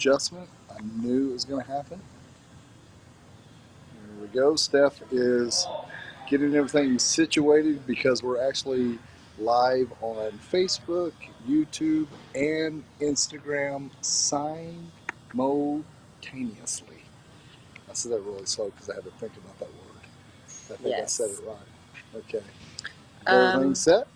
adjustment. I knew it was going to happen. There we go. Steph is getting everything situated because we're actually live on Facebook, YouTube, and Instagram simultaneously. I said that really slow because I had to think about that word. I think I said it right. Okay. Everything set?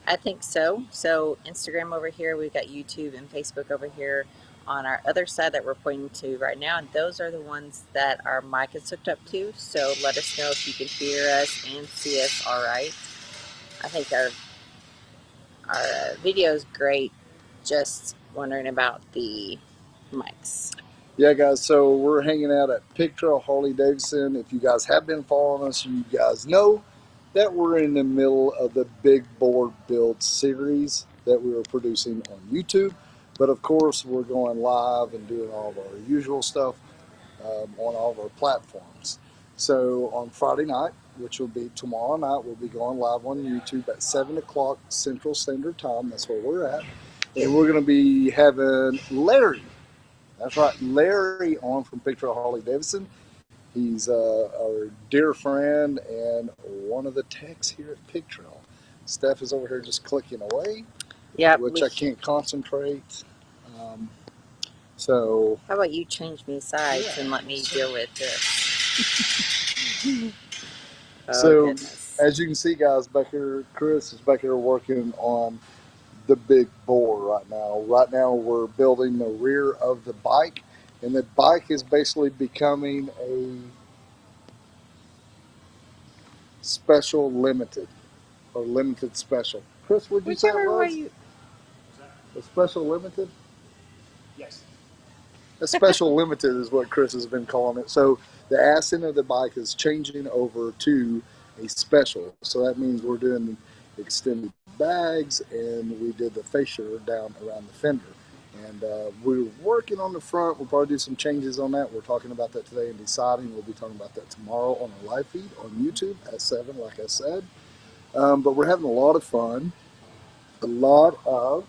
I think so. So Instagram over here, we've got YouTube and Facebook over here on our other side that we're pointing to right now. And those are the ones that our mic is hooked up to. So let us know if you can hear us and see us all right. I think our video is great. Just wondering about the mics. Yeah, guys, so we're hanging out at Pig Trail Harley-Davidson. If you guys have been following us, you guys know that we're in the middle of the Big Boar build series that we were producing on YouTube. But of course, we're going live and doing all of our usual stuff on all of our platforms. So on Friday night, which will be tomorrow night, we'll be going live on YouTube at 7 o'clock Central Standard Time. That's where we're at. And we're going to be having Larry. That's right, Larry on from Pig Trail Harley-Davidson. He's our dear friend and one of the techs here at Pig Trail. Steph is over here just clicking away, which I can't concentrate. So how about you change me sides and let me deal with this? So as you can see, guys, back here, Chris is back here working on the Big Boar right now. Right now we're building the rear of the bike, and the bike is basically becoming a special limited, or limited special. Chris, would you say it was? A special limited? Yes. A special limited is what Chris has been calling it. So the accent of the bike is changing over to a special. So that means we're doing the extended bags, and we did the fascia down around the fender. And we're working on the front. We'll probably do some changes on that. We're talking about that today and deciding. We'll be talking about that tomorrow on our live feed on YouTube at 7, like I said. But we're having a lot of fun. A lot of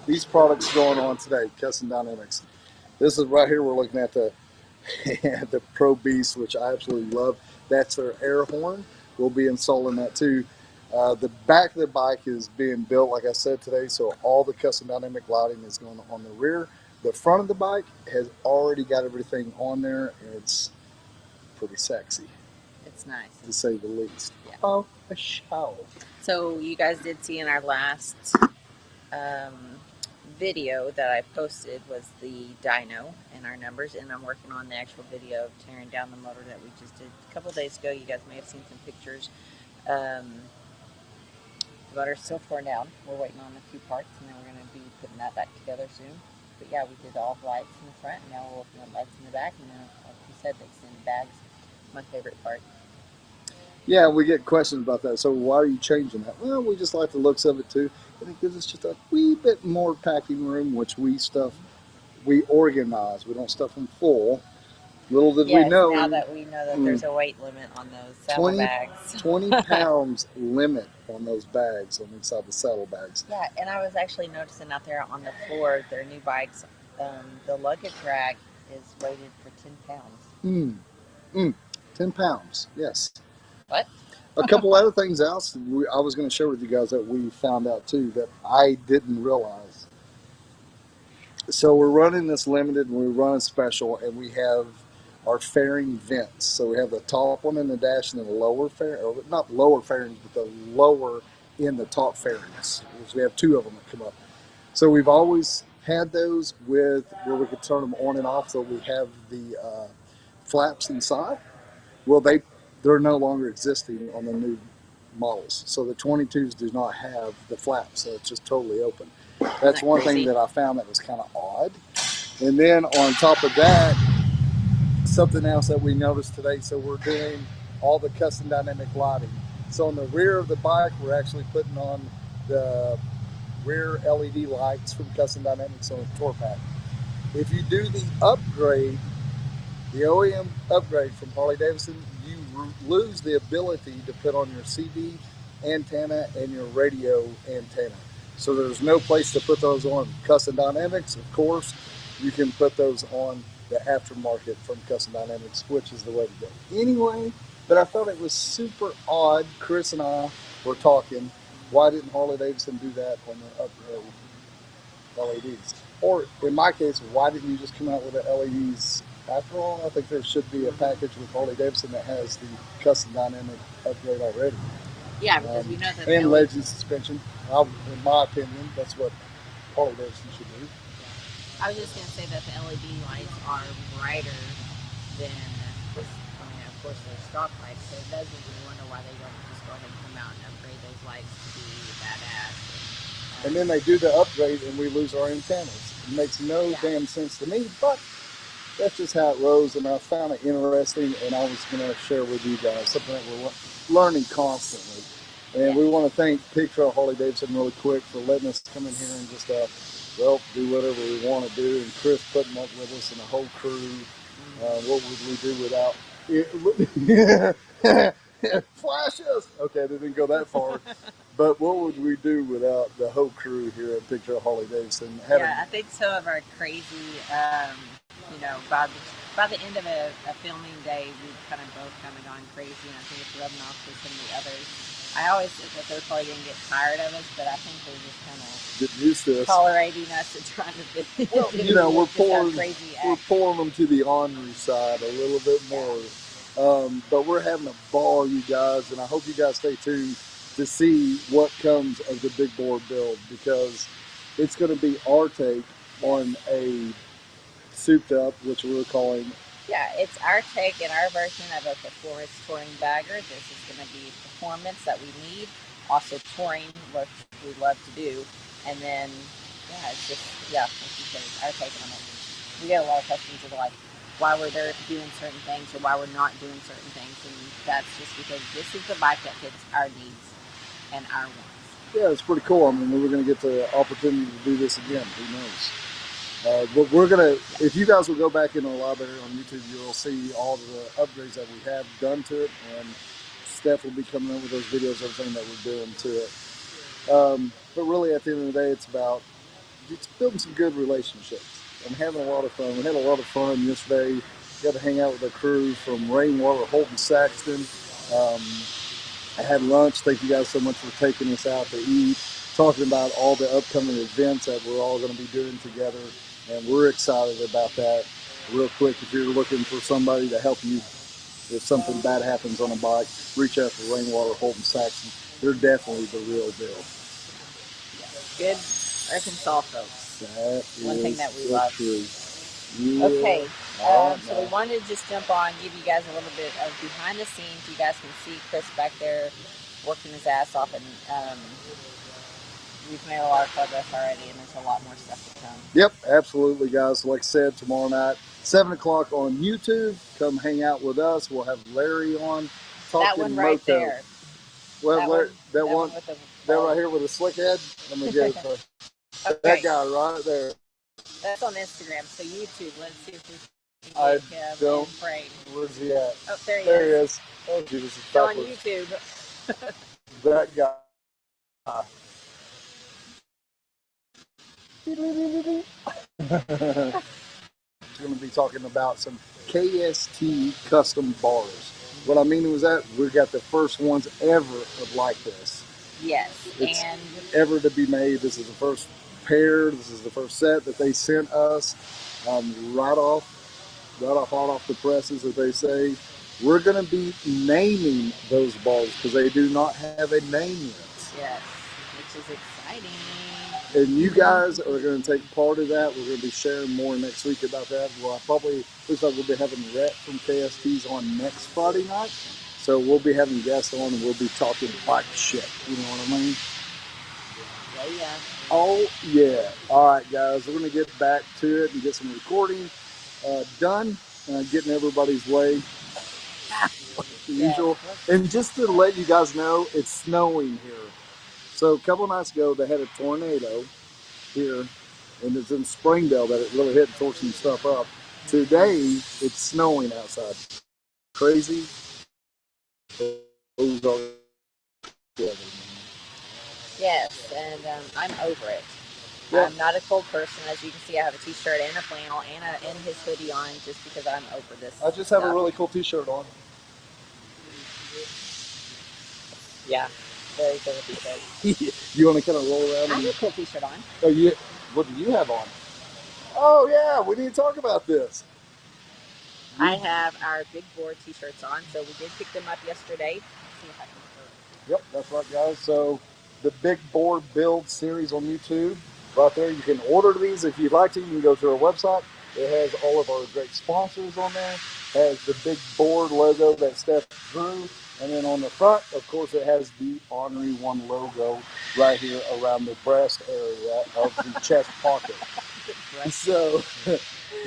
these products going on today, Custom Dynamics. This is right here, we're looking at the the Pro Beast, which I absolutely love. That's their air horn. We'll be installing that too. The back of the bike is being built, like I said, today, so all the custom dynamic lighting is going on the rear. The front of the bike has already got everything on there, and it's pretty sexy. It's nice. To say the least. Yeah. Oh, a shower. So you guys did see in our last video that I posted was the dyno and our numbers, and I'm working on the actual video of tearing down the motor that we just did a couple days ago. You guys may have seen some pictures. The motor's still torn down. We're waiting on a few parts, and then we're going to be putting that back together soon. But yeah, we did all the lights in the front, and now we're working on lights in the back, and then, like you said, the extended bags. My favorite part. Yeah, we get questions about that. So why are you changing that? Well, we just like the looks of it too. And it gives us just a wee bit more packing room, which we organize. We don't stuff them full. Little did we know. Now that we know that there's a weight limit on those saddle bags. 20 pounds limit on those bags on inside the saddle bags. Yeah, and I was actually noticing out there on the floor, their new bikes, the luggage rack is rated for 10 pounds. 10 pounds, yes. What? A couple other things else I was going to share with you guys that we found out too that I didn't realize. So we're running this limited and we're running special, and we have our fairing vents. So we have the top one in the dash and then the lower fairing, or not lower fairings, but the lower in the top fairings. So we have two of them that come up. So we've always had those with where we could turn them on and off, so we have the flaps inside. Well, they're no longer existing on the new models. So the 22s do not have the flaps, so it's just totally open. That's one thing that I found that was kind of odd. And then on top of that, something else that we noticed today, so we're doing all the custom dynamic lighting. So on the rear of the bike, we're actually putting on the rear LED lights from Custom Dynamics on the tour pack. If you do the upgrade, the OEM upgrade from Harley-Davidson, you lose the ability to put on your CD antenna and your radio antenna. So there's no place to put those on Custom Dynamics. Of course, you can put those on the aftermarket from Custom Dynamics, which is the way to go. Anyway, but I thought it was super odd. Chris and I were talking, why didn't Harley Davidson do that on the upgrade LEDs? Or in my case, why didn't you just come out with the LEDs? After all, I think there should be a package with Harley Davidson that has the Custom Dynamic upgrade already. Yeah, because we know that and Legend suspension. In my opinion, that's what Harley Davidson should do. I was just going to say that the LED lights are brighter than, of course, their stock lights, so it does make me wonder why they don't just go ahead and come out and upgrade those lights to be badass. And then they do the upgrade and we lose our antennas. It makes no damn sense to me, but that's just how it rose, and I found it interesting, and I was going to share with you guys something that we're learning constantly. And we want to thank Pig Trail Harley Davidson really quick for letting us come in here and just, do whatever we want to do. And Chris putting up with us and the whole crew. What would we do without it? Flashes! Okay, they didn't go that far. But what would we do without the whole crew here at Pig Trail Harley Davidson? I think some of our crazy, by the end of a filming day, we've kind of both kind of gone crazy, and I think it's rubbing off to some of the others. I always think that they're probably going to get tired of us, but I think they're just kind of getting used to us, tolerating us and trying to fit. Well, we're pulling them to the ornery side a little bit more. But we're having a ball, you guys, and I hope you guys stay tuned to see what comes of the Big Boar build, because it's going to be our take on a souped up, which we're calling. Yeah, it's our take and our version of a performance touring bagger. This is going to be performance that we need, also touring, which we love to do. And then, it's just, like you said, it's our take on it. We get a lot of questions of like, why we're there doing certain things or why we're not doing certain things. And that's just because this is the bike that fits our needs and our wants. Yeah, it's pretty cool. I mean, we're going to get the opportunity to do this again. Who knows? But we're going to, if you guys will go back in the library on YouTube, you'll see all the upgrades that we have done to it. And Steph will be coming up with those videos, everything that we're doing to it. But really, at the end of the day, it's about just building some good relationships and having a lot of fun. We had a lot of fun yesterday. Got to hang out with the crew from Rainwater Holt Sexton. I had lunch. Thank you guys so much for taking us out to eat, talking about all the upcoming events that we're all going to be doing together. And we're excited about that. Real quick, if you're looking for somebody to help you if something bad happens on a bike, reach out to Rainwater Holt Sexton. They're definitely the real deal. Good Arkansas folks. One thing that we love. Yeah. Okay, so we wanted to just jump on, give you guys a little bit of behind the scenes. You guys can see Chris back there working his ass off, and we've made a lot of progress already, and there's a lot more stuff to come. Yep, absolutely, guys. Like I said, tomorrow night, 7 o'clock on YouTube. Come hang out with us. We'll have Larry on. That one right moto. there. Well, that one right here with a slick head. Let me get it for okay. That guy right there. That's on Instagram, so YouTube. Let's see if we can get him in frame. Where's he at? Oh, there he is. Oh, Jesus. It's on YouTube. That guy. We're going to be talking about some KST custom bars. What I mean was that we got the first ones ever of like this. Yes, it's ever to be made. This is the first pair. This is the first set that they sent us right off hot off the presses, as they say. We're going to be naming those bars because they do not have a name yet. Yes, which is exciting. And you guys are going to take part of that. We're going to be sharing more next week about that. Well, looks like we'll be having Rhett from KSTs on next Friday night. So we'll be having guests on and we'll be talking bike shit. You know what I mean? Yeah. Oh, yeah. All right, guys. We're going to get back to it and get some recording done. Getting everybody's way. Usual. And just to let you guys know, it's snowing here. So a couple of nights ago, they had a tornado here, and it's in Springdale that it really hit and tore some stuff up. Today, it's snowing outside. Crazy. Yes, and I'm over it. Yep. I'm not a cold person. As you can see, I have a t-shirt and a flannel and his hoodie on just because I'm over this I just stuff. have a really cool t-shirt on. Yeah, very cool t-shirt. You want to kind of roll around? I have a cool t-shirt on. Oh, what do you have on? Oh yeah, we need to talk about this. I have our Big Boar t-shirts on, so we did pick them up yesterday. Let's see if I can. Yep, that's right, guys. So the Big Boar build series on YouTube, right there. You can order these if you'd like to. You can go to our website. It has all of our great sponsors on there. It has the Big Boar logo that Steph drew. And then on the front, of course, it has the Ornery One logo right here around the breast area of the chest pocket. So,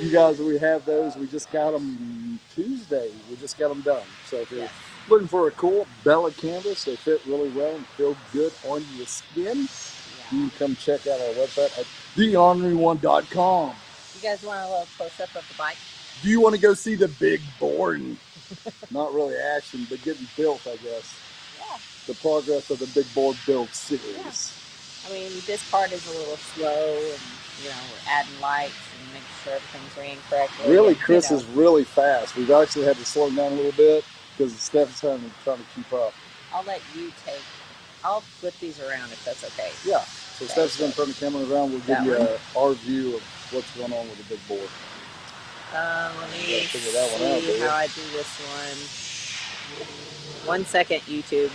you guys, we have those. We just got them Tuesday. We just got them done. So if you're looking for a cool Bella canvas, they fit really well and feel good on your skin, you can come check out our website at theorneryone.com. You guys want a little close-up of the bike? Do you want to go see the Big Boar? Not really action, but getting built, I guess. Yeah. The progress of the Big Boar build series. Yeah. I mean, this part is a little slow, and we're adding lights and making sure everything's ran correctly. Really, Chris is really fast. We've actually had to slow him down a little bit because Steph's trying to keep up. I'll flip these around if that's okay. Yeah. So Steph's going to turn the camera around. We'll give you our view of what's going on with the Big Boar. Let me see how I do this one. 1 second, YouTube.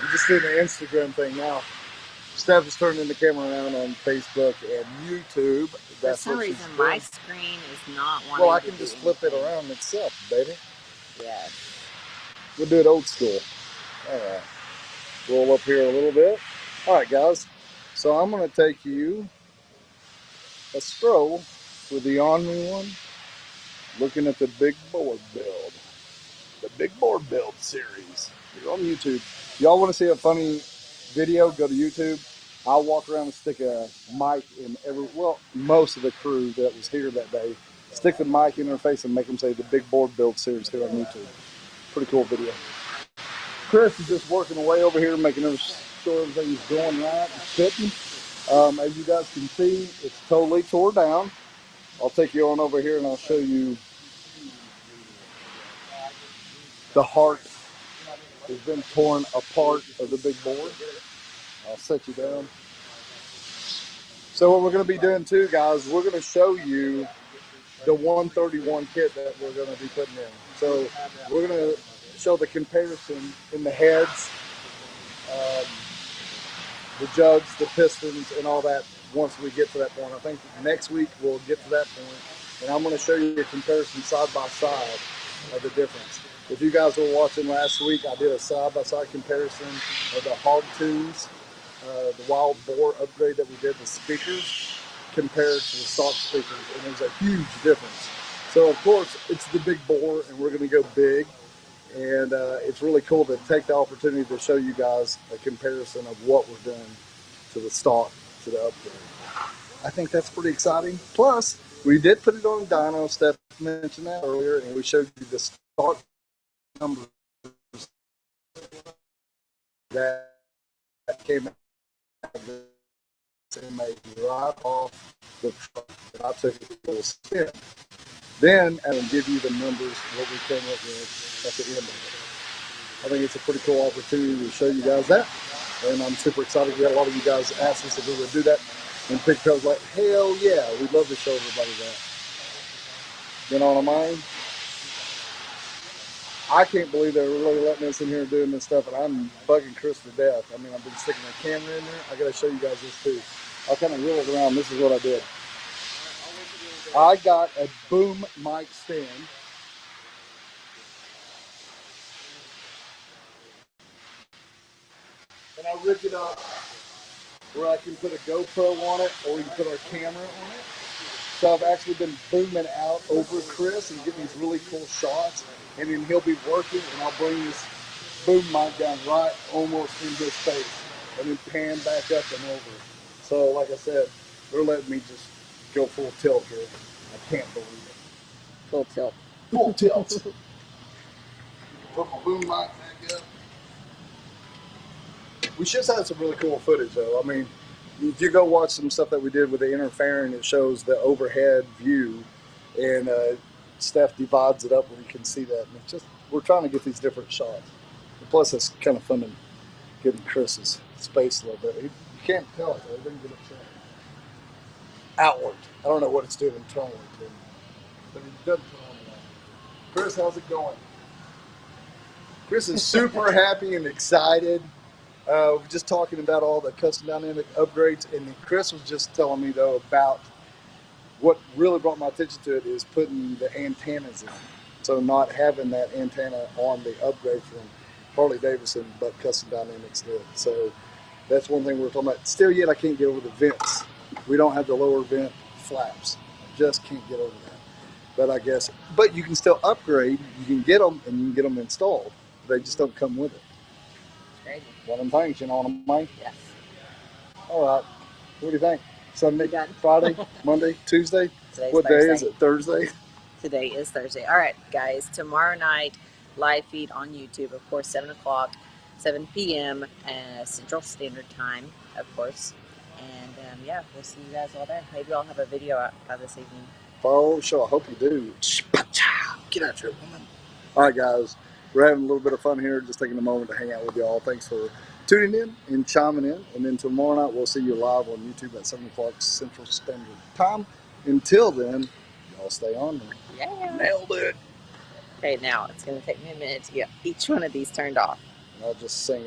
I'm just doing the Instagram thing now. Steph is turning the camera around on Facebook and YouTube. For some reason, my screen is not wanting to. Well, I can just flip it around itself, baby. Yes. We'll do it old school. All right. Roll up here a little bit. All right, guys. So I'm going to take you a stroll with the Ornery One, looking at the Big Boar build. The Big Boar build series. You're on YouTube. Y'all want to see a funny video? Go to YouTube. I'll walk around and stick a mic in most of the crew that was here that day. Stick the mic in their face and make them say the Big Boar build series here on YouTube. Pretty cool video. Chris is just working away over here, making sure everything's going right and fitting. As you guys can see, it's totally tore down. I'll take you on over here and I'll show you the heart has been torn apart of the Big Boar. I'll set you down. So what we're going to be doing too, guys, we're going to show you the 131 kit that we're going to be putting in. So we're going to show the comparison in the heads, the jugs, the pistons, and all that once we get to that point. I think next week we'll get to that point, and I'm going to show you a comparison side by side of the difference. If you guys were watching last week, I did a side-by-side comparison of the Hog Tunes, the Wild Boar upgrade that we did, the speakers, compared to the stock speakers, and there's a huge difference. So, of course, it's the Big Boar, and we're going to go big, and it's really cool to take the opportunity to show you guys a comparison of what we're doing to the stock, to the upgrade. I think that's pretty exciting. Plus, we did put it on dyno. Steph mentioned that earlier, and we showed you the stock numbers that came out and made right off the truck that I took a little spin. Then I'll give you the numbers, what we came up with at the end of it. I think it's a pretty cool opportunity to show you guys that, and I'm super excited. We had a lot of you guys ask us if we would do that, and Pigtail was like, hell yeah, we'd love to show everybody that. You know what I mean? I can't believe they're really letting us in here and doing this stuff, and I'm bugging Chris to death. I mean, I've been sticking my camera in there. I got to show you guys this too. I'll kind of reel it around. This is what I did. I got a boom mic stand. And I rigged it up where I can put a GoPro on it, or we can put our camera on it. So I've actually been booming out over Chris and getting these really cool shots. And then he'll be working, and I'll bring this boom mic down right almost in his face, and then pan back up and over. So, like I said, they're letting me just go full tilt here. I can't believe it. Full tilt. Full tilt. Put my boom mic back up. We just had some really cool footage though. I mean, if you go watch some stuff that we did with the interfering, it shows the overhead view, and Steph divides it up where you can see that. And it's just, we're trying to get these different shots. And plus, it's kind of fun to get in Chris's space a little bit. You can't tell it though. It didn't get upset. Outward. I don't know what it's doing internally to him, but it doesn't turn on the light. Chris, how's it going? Chris is super happy and excited. We're just talking about all the custom dynamic upgrades, and Chris was just telling me though about what really brought my attention to it is putting the antennas in. So not having that antenna on the upgrade from Harley Davidson, but Custom Dynamics did. So that's one thing we're talking about. Still yet I can't get over the vents. We don't have the lower vent flaps. I just can't get over that. But I guess, but you can still upgrade. You can get them and you can get them installed. They just don't come with it. Crazy. One of them things, you know what I mean? Yes. All right. What do you think? Sunday, done? Friday, Monday, Tuesday? Today's What Thursday. day is it? Thursday? Today is Thursday. All right, guys. Tomorrow night, live feed on YouTube, of course, 7 o'clock, 7 p.m. Central Standard Time, of course. And yeah, we'll see you guys all there. Maybe I'll have a video out by this evening. Oh, sure. I hope you do. Get out here, woman. All right, guys. We're having a little bit of fun here, just taking a moment to hang out with y'all. Thanks for tuning in and chiming in. And then tomorrow night, we'll see you live on YouTube at 7 o'clock Central Standard Time. Until then, y'all stay on there. Yeah. Nailed it. Okay, now it's going to take me a minute to get each one of these turned off. And I'll just sing